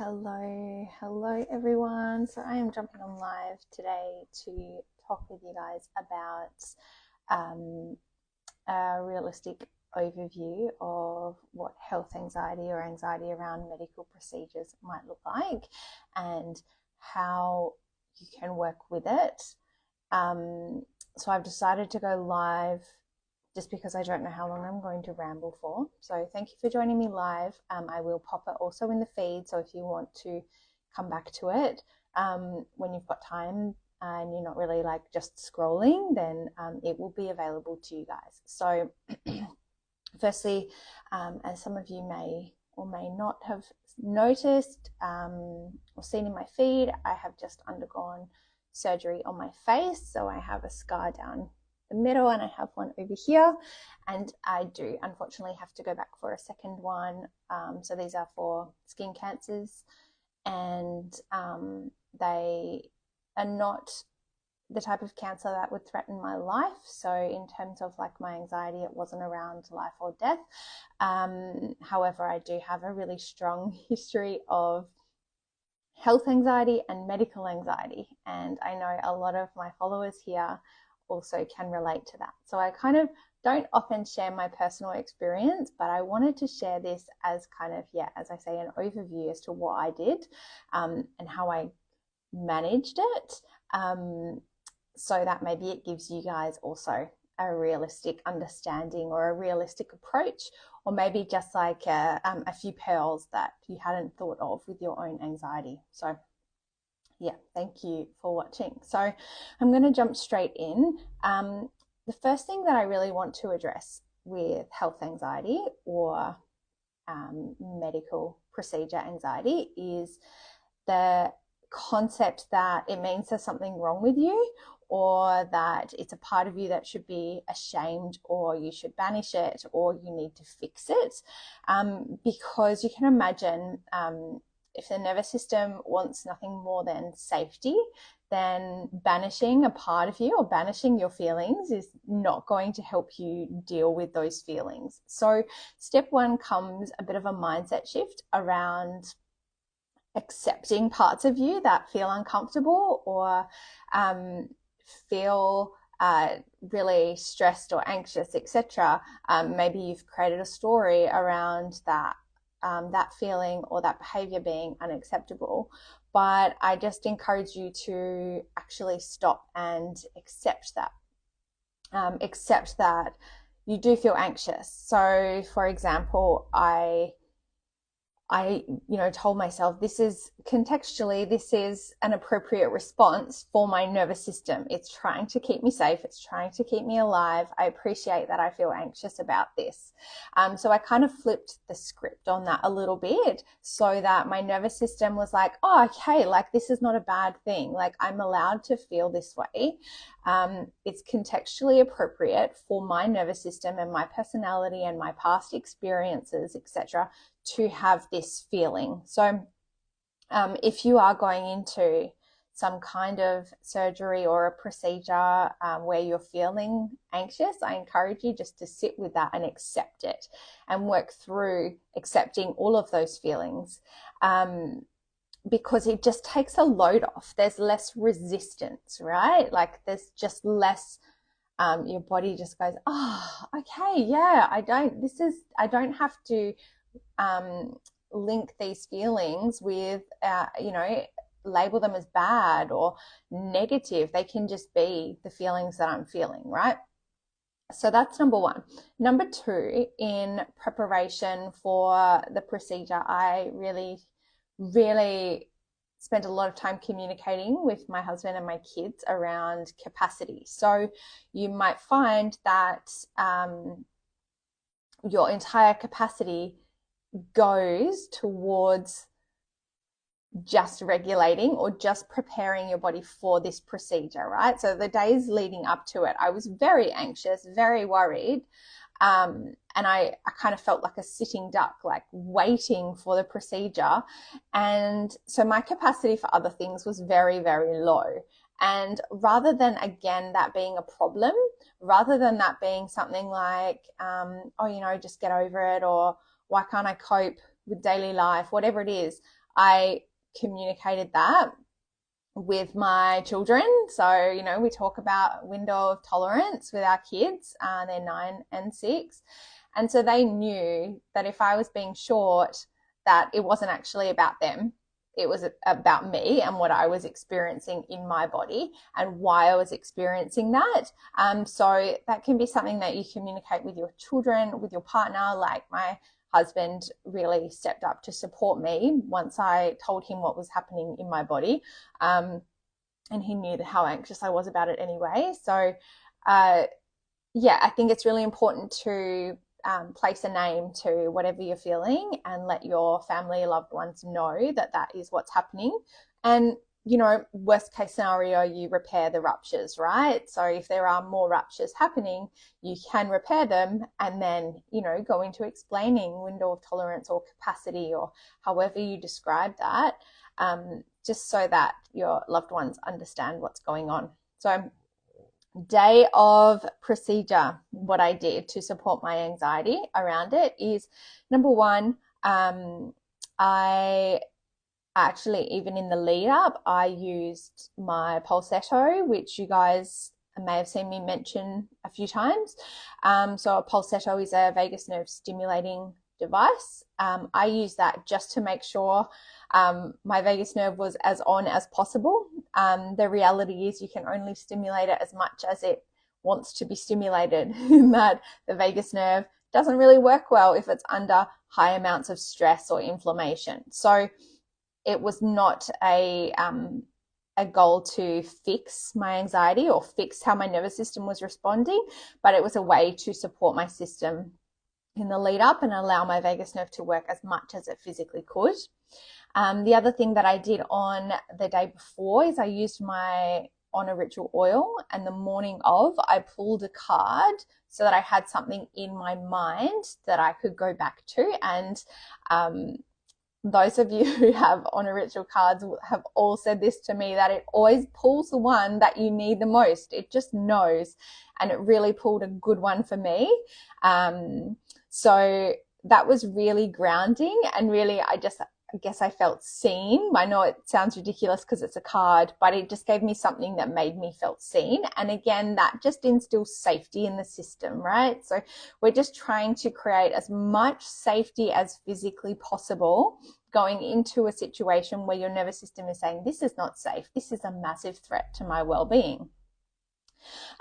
Hello everyone. So I am jumping on live today to talk with you guys about a realistic overview of what health anxiety or anxiety around medical procedures might look like and how you can work with it. So I've decided to go live just because I don't know how long I'm going to ramble for. So thank you for joining me live. I will pop it also in the feed. So if you want to come back to it when you've got time and you're not really like just scrolling, then it will be available to you guys. So firstly, as some of you may or may not have noticed or seen in my feed, I have just undergone surgery on my face. So I have a scar down the middle and I have one over here, and I do unfortunately have to go back for a second one. So these are for skin cancers, and they are not the type of cancer that would threaten my life. So in terms of like my anxiety, it wasn't around life or death. However, I do have a really strong history of health anxiety and medical anxiety, and I know a lot of my followers here also can relate to that. So I kind of don't often share my personal experience, but I wanted to share this as kind of, as I say, an overview as to what I did and how I managed it, so that maybe it gives you guys also a realistic understanding or a realistic approach, or maybe just like a few pearls that you hadn't thought of with your own anxiety. So thank you for watching. So I'm going to jump straight in. The first thing that I really want to address with health anxiety or medical procedure anxiety is the concept that it means there's something wrong with you, or that it's a part of you that should be ashamed, or you should banish it, or you need to fix it. Because you can imagine if the nervous system wants nothing more than safety, then banishing a part of you or banishing your feelings is not going to help you deal with those feelings. So step one comes a bit of a mindset shift around accepting parts of you that feel uncomfortable or feel really stressed or anxious, etc. Maybe you've created a story around that feeling or that behavior being unacceptable. But I just encourage you to actually stop and accept that. Accept that you do feel anxious. So, for example, I told myself this is an appropriate response for my nervous system. It's trying to keep me safe. It's trying to keep me alive. I appreciate that I feel anxious about this. So I kind of flipped the script on that a little bit, so that my nervous system was like, oh, okay, like this is not a bad thing. Like I'm allowed to feel this way. It's contextually appropriate for my nervous system and my personality and my past experiences, etc., to have this feeling. So if you are going into some kind of surgery or a procedure where you're feeling anxious, I encourage you just to sit with that and accept it and work through accepting all of those feelings, because it just takes a load off. There's less resistance, right? Like there's just less, your body just goes, oh, okay, yeah, I don't have to link these feelings with, label them as bad or negative. They can just be the feelings that I'm feeling, right? So that's number one. Number two, in preparation for the procedure, I really, really spent a lot of time communicating with my husband and my kids around capacity. So you might find that your entire capacity goes towards just regulating or just preparing your body for this procedure, right? So the days leading up to it, I was very anxious, very worried. And I kind of felt like a sitting duck, like waiting for the procedure. And so my capacity for other things was very, very low. And rather than, again, that being a problem, rather than that being something like, just get over it, or why can't I cope with daily life, whatever it is, I communicated that with my children. So, you know, we talk about window of tolerance with our kids. They're 9 and 6. And so they knew that if I was being short, that it wasn't actually about them. It was about me and what I was experiencing in my body and why I was experiencing that. So that can be something that you communicate with your children, with your partner. Like my husband really stepped up to support me once I told him what was happening in my body. And he knew how anxious I was about it anyway. So, yeah, I think it's really important to place a name to whatever you're feeling and let your family, loved ones know that that is what's happening. And, you know, worst case scenario, you repair the ruptures, right? So if there are more ruptures happening, you can repair them and then, you know, go into explaining window of tolerance or capacity or however you describe that, just so that your loved ones understand what's going on. So day of procedure, what I did to support my anxiety around it is, number one, I actually, even in the lead up, I used my Pulsetto, which you guys may have seen me mention a few times. So a Pulsetto is a vagus nerve stimulating device. I use that just to make sure my vagus nerve was as on as possible. The reality is you can only stimulate it as much as it wants to be stimulated, in that the vagus nerve doesn't really work well if it's under high amounts of stress or inflammation. So it was not a goal to fix my anxiety or fix how my nervous system was responding, but it was a way to support my system in the lead up and allow my vagus nerve to work as much as it physically could. The other thing that I did on the day before is I used my Honor Ritual oil, and the morning of I pulled a card so that I had something in my mind that I could go back to. And those of you who have Honor Ritual cards have all said this to me, that it always pulls the one that you need the most. It just knows, and it really pulled a good one for me. So that was really grounding, and really I guess I felt seen. I know it sounds ridiculous because it's a card, but it just gave me something that made me felt seen. And again, that just instills safety in the system, right? So we're just trying to create as much safety as physically possible going into a situation where your nervous system is saying, this is not safe. This is a massive threat to my well-being.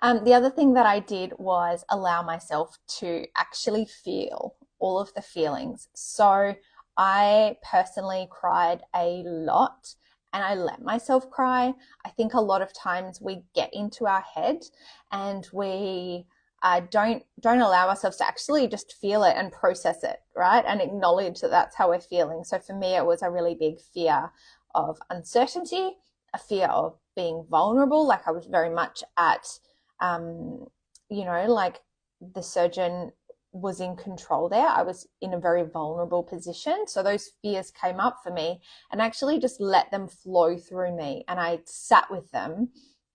The other thing that I did was allow myself to actually feel all of the feelings. So I personally cried a lot, and I let myself cry. I think a lot of times we get into our head and we don't allow ourselves to actually just feel it and process it, right? And acknowledge that that's how we're feeling. So for me, it was a really big fear of uncertainty, a fear of being vulnerable. Like I was very much at, you know, like the surgeon was in control there. I was in a very vulnerable position. So those fears came up for me, and actually just let them flow through me. And I sat with them,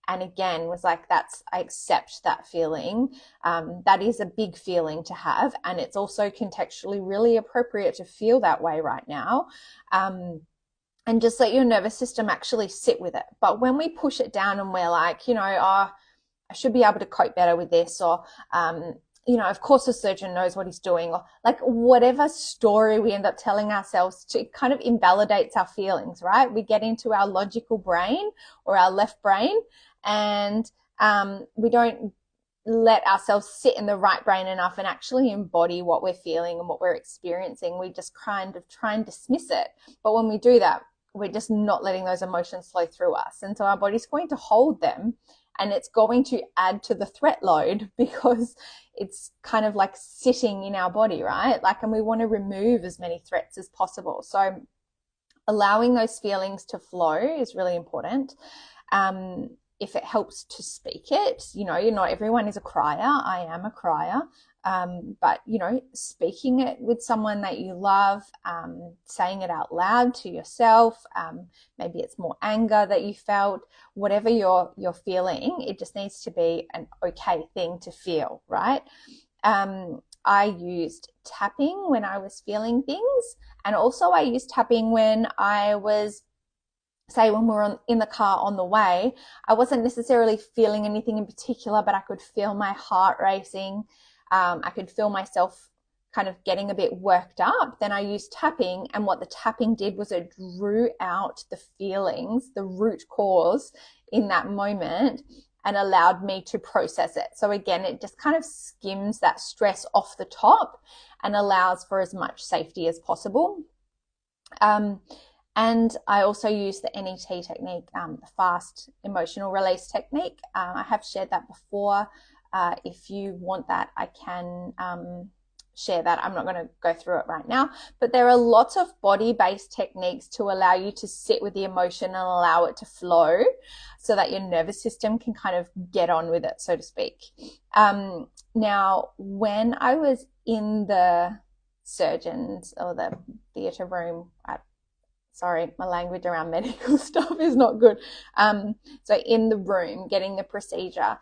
and again was like, I accept that feeling. That is a big feeling to have. And it's also contextually really appropriate to feel that way right now. And just let your nervous system actually sit with it. But when we push it down and we're like, you know, I should be able to cope better with this, or, you know, of course the surgeon knows what he's doing, or like whatever story we end up telling ourselves, to kind of invalidates our feelings, right? We get into our logical brain or our left brain, and we don't let ourselves sit in the right brain enough and actually embody what we're feeling and what we're experiencing. We just kind of try and dismiss it. But when we do that, we're just not letting those emotions flow through us. And so our body's going to hold them, and it's going to add to the threat load because it's kind of like sitting in our body, right? Like, and we want to remove as many threats as possible. So allowing those feelings to flow is really important. If it helps to speak it, you know, not everyone is a crier. I am a crier. But, you know, speaking it with someone that you love, saying it out loud to yourself, maybe it's more anger that you felt, whatever you're feeling, it just needs to be an okay thing to feel, right? I used tapping when I was feeling things. And also I used tapping when I was, say, when we were in the car on the way, I wasn't necessarily feeling anything in particular, but I could feel my heart racing. I could feel myself kind of getting a bit worked up. Then I used tapping, and what the tapping did was it drew out the feelings, the root cause in that moment, and allowed me to process it. So again, it just kind of skims that stress off the top and allows for as much safety as possible. And I also use the NET technique, the fast emotional release technique. I have shared that before. If you want that, I can share that. I'm not going to go through it right now, but there are lots of body-based techniques to allow you to sit with the emotion and allow it to flow so that your nervous system can kind of get on with it, so to speak. Now, when I was in the surgeons or the theatre room sorry, my language around medical stuff is not good. So in the room, getting the procedure,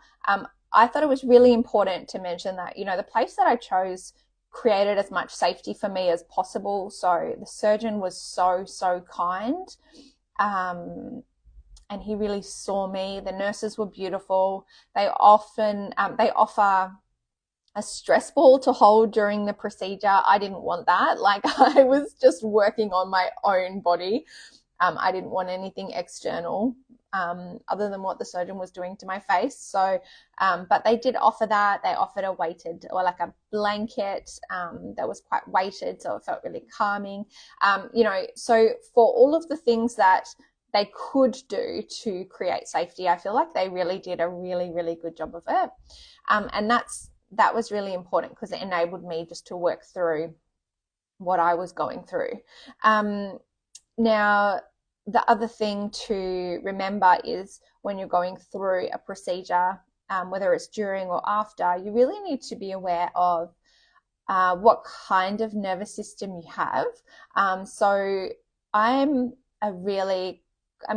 I thought it was really important to mention that, the place that I chose created as much safety for me as possible. So the surgeon was so kind. And he really saw me. The nurses were beautiful. They offer a stress ball to hold during the procedure. I didn't want that. Like, I was just working on my own body. I didn't want anything external other than what the surgeon was doing to my face. So, but they did offer that. They offered a weighted, or like a blanket that was quite weighted, so it felt really calming. So for all of the things that they could do to create safety, I feel like they really did a really, really good job of it. And that was really important because it enabled me just to work through what I was going through. Now, the other thing to remember is when you're going through a procedure, whether it's during or after, you really need to be aware of what kind of nervous system you have. So I'm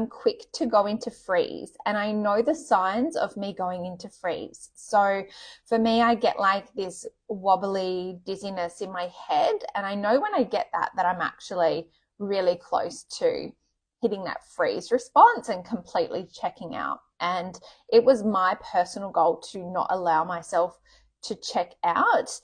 quick to go into freeze, and I know the signs of me going into freeze. So for me, I get like this wobbly dizziness in my head, and I know when I get that I'm actually really close to hitting that freeze response and completely checking out. And it was my personal goal to not allow myself to check out.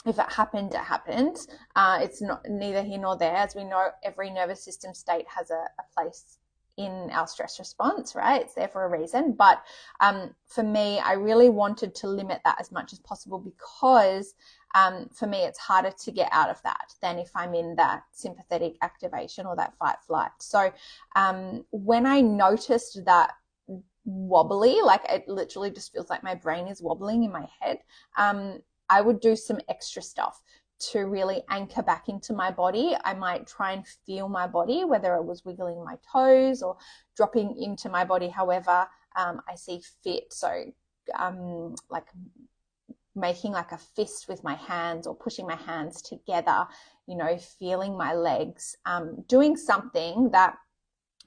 If it happened, it happened. It's not neither here nor there. As we know, every nervous system state has a place in our stress response, right? It's there for a reason. But for me, I really wanted to limit that as much as possible because for me, it's harder to get out of that than if I'm in that sympathetic activation or that fight flight. So when I noticed that wobbly, like it literally just feels like my brain is wobbling in my head, I would do some extra stuff to really anchor back into my body. I might try and feel my body, whether it was wiggling my toes or dropping into my body, however I see fit. So like making like a fist with my hands or pushing my hands together, feeling my legs, doing something that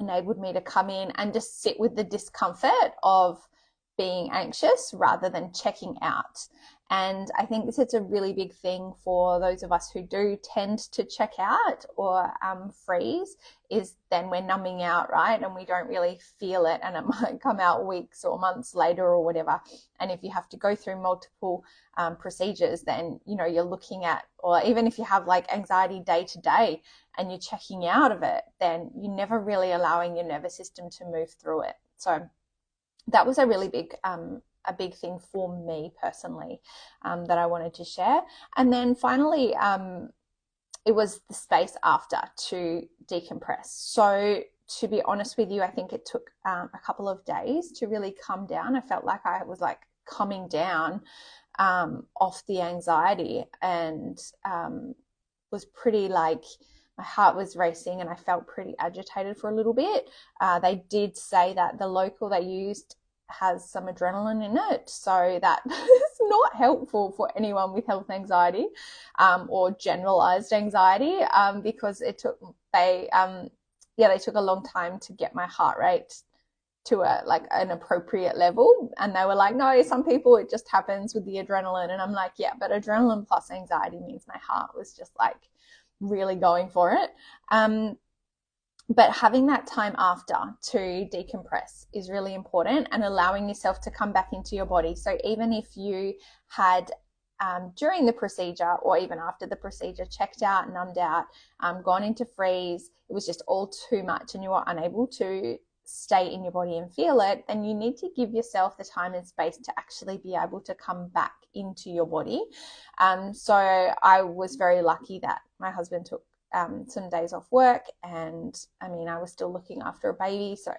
enabled me to come in and just sit with the discomfort of being anxious rather than checking out. And I think this is a really big thing for those of us who do tend to check out or freeze, is then we're numbing out, right? And we don't really feel it, and it might come out weeks or months later or whatever. And if you have to go through multiple procedures, then, you're looking at, or even if you have like anxiety day to day and you're checking out of it, then you're never really allowing your nervous system to move through it. So that was a really big thing for me personally that I wanted to share. And then finally, it was the space after to decompress. So to be honest with you, I think it took a couple of days to really come down. I felt like I was like coming down off the anxiety, and was pretty like, my heart was racing and I felt pretty agitated for a little bit. They did say that the local they used has some adrenaline in it, so that is not helpful for anyone with health anxiety or generalized anxiety, because they took a long time to get my heart rate to an appropriate level. And they were like, no, some people it just happens with the adrenaline. And I'm like, yeah, but adrenaline plus anxiety means my heart was just like really going for it. But having that time after to decompress is really important, and allowing yourself to come back into your body. So even if you had during the procedure or even after the procedure checked out, numbed out, gone into freeze, it was just all too much and you are unable to stay in your body and feel it, then you need to give yourself the time and space to actually be able to come back into your body. So I was very lucky that my husband took some days off work, and I mean, I was still looking after a baby, so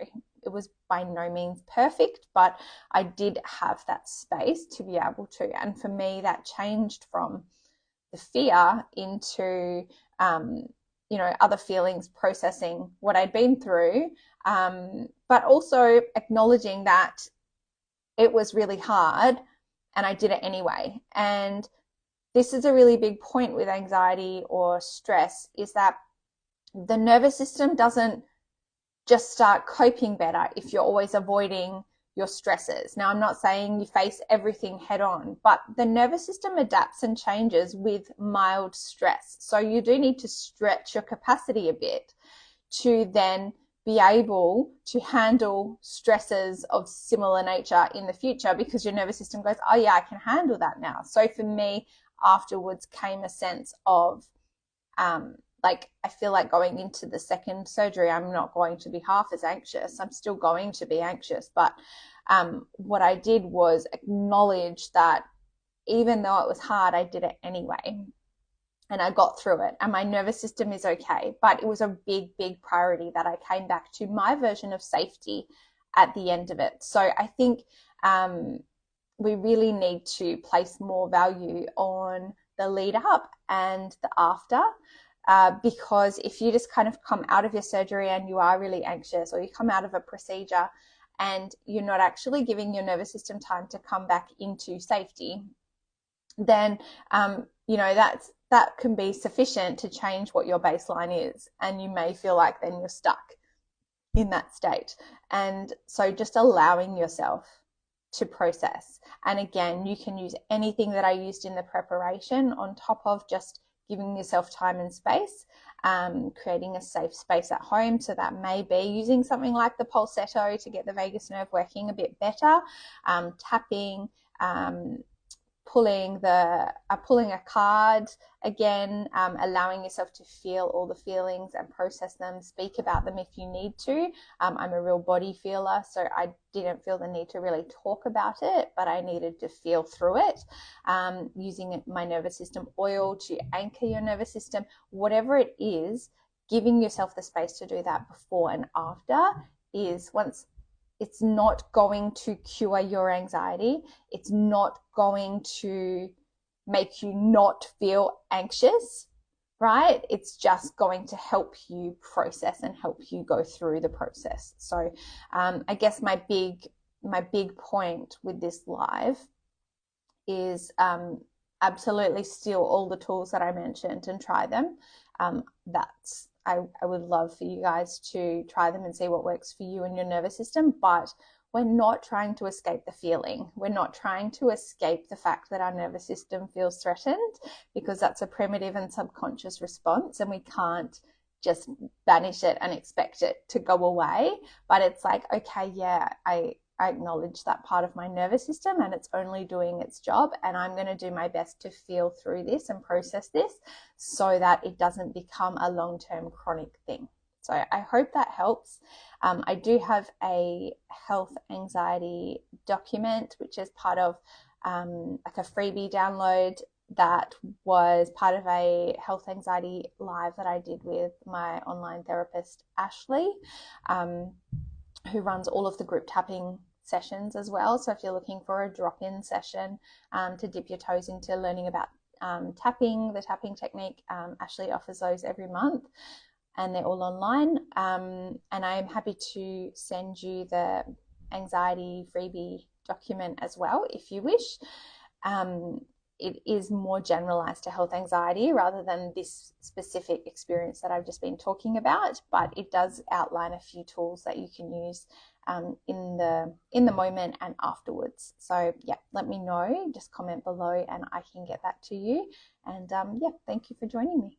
it was by no means perfect, but I did have that space to be able to. And for me, that changed from the fear into other feelings, processing what I'd been through, but also acknowledging that it was really hard and I did it anyway. And this is a really big point with anxiety or stress, is that the nervous system doesn't just start coping better if you're always avoiding your stresses. Now, I'm not saying you face everything head on, but the nervous system adapts and changes with mild stress. So you do need to stretch your capacity a bit to then be able to handle stresses of similar nature in the future, because your nervous system goes, oh yeah, I can handle that now. So for me, afterwards came a sense of I feel like going into the second surgery, I'm not going to be half as anxious. I'm still going to be anxious, but what I did was acknowledge that even though it was hard, I did it anyway, and I got through it, and my nervous system is okay. But it was a big priority that I came back to my version of safety at the end of it. So I think we really need to place more value on the lead up and the after, because if you just kind of come out of your surgery and you are really anxious, or you come out of a procedure and you're not actually giving your nervous system time to come back into safety, then that can be sufficient to change what your baseline is, and you may feel like then you're stuck in that state. And so just allowing yourself to process. And again, you can use anything that I used in the preparation on top of just giving yourself time and space, creating a safe space at home. So that may be using something like the pulsetto to get the vagus nerve working a bit better, tapping, pulling a card, again, allowing yourself to feel all the feelings and process them, speak about them if you need to. I'm a real body feeler, so I didn't feel the need to really talk about it, but I needed to feel through it. Using my nervous system oil to anchor your nervous system, whatever it is, giving yourself the space to do that before and after is, once it's not going to cure your anxiety. It's not going to make you not feel anxious, right? It's just going to help you process and help you go through the process. So I guess my big point with this live is absolutely steal all the tools that I mentioned and try them. I would love for you guys to try them and see what works for you and your nervous system, but we're not trying to escape the feeling. We're not trying to escape the fact that our nervous system feels threatened, because that's a primitive and subconscious response, and we can't just banish it and expect it to go away. But it's like, okay, yeah, I acknowledge that part of my nervous system and it's only doing its job, and I'm going to do my best to feel through this and process this so that it doesn't become a long-term chronic thing. So I hope that helps. I do have a health anxiety document, which is part of like a freebie download that was part of a health anxiety live that I did with my online therapist, Ashley, who runs all of the group tapping sessions as well. So if you're looking for a drop-in session to dip your toes into learning about tapping, the tapping technique, Ashley offers those every month, and they're all online. And I am happy to send you the anxiety freebie document as well if you wish. It is more generalized to health anxiety rather than this specific experience that I've just been talking about, but it does outline a few tools that you can use in the moment and afterwards. So yeah, let me know, just comment below and I can get that to you. And yeah, thank you for joining me.